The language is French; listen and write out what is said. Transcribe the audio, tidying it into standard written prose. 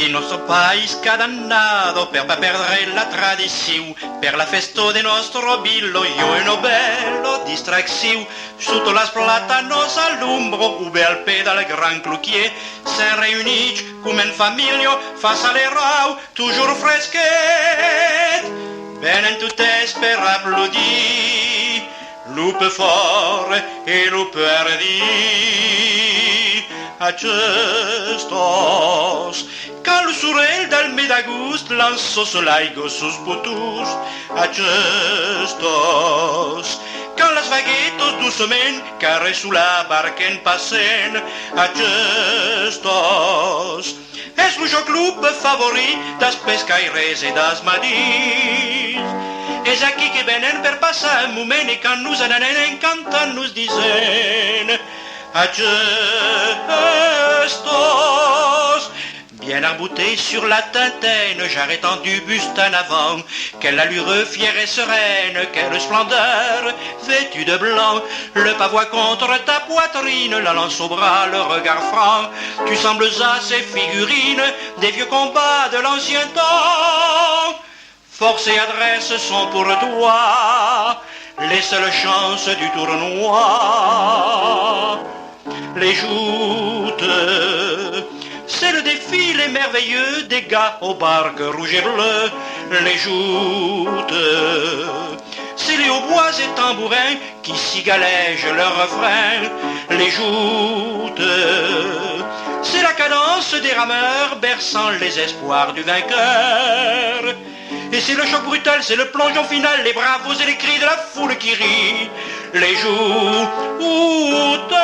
che il nostro país cadannado per pas perdre la tradizione, per la festo de nostro billo, io e no bello distracció, sotto las platanos all'umbro, ube al pe del gran cloquier, s'en reunits com en família, face a l'erau, toujours fresquet, venen totes per applaudir, lupe fort e lupe ardit. Acestos, quand le sourel del medagust lanço solaigo sus putus, acestos, quand las vaguetos doucement carrent sous la barca en passen, acestos, és lo joc club favorit das pescaires e das madins. És aquí que venen per passar un moment i quand nous ananen cantant nous disen acestos. Bien arbouté sur la tintaine, j'arrêtant du buste en avant. Quelle allure fière et sereine, quelle splendeur, vêtue de blanc. Le pavois contre ta poitrine, la lance au bras, le regard franc. Tu sembles à ces figurines des vieux combats de l'ancien temps. Force et adresse sont pour toi les seules chances du tournoi. Les joutes, c'est le défilé merveilleux des gars aux barques rouges et bleues. Les joutes, c'est les hautbois et tambourins qui cigalègent leur refrain. Les joutes, c'est la cadence des rameurs berçant les espoirs du vainqueur. Et c'est le choc brutal, c'est le plongeon final, les bravos et les cris de la foule qui rit. Les joutes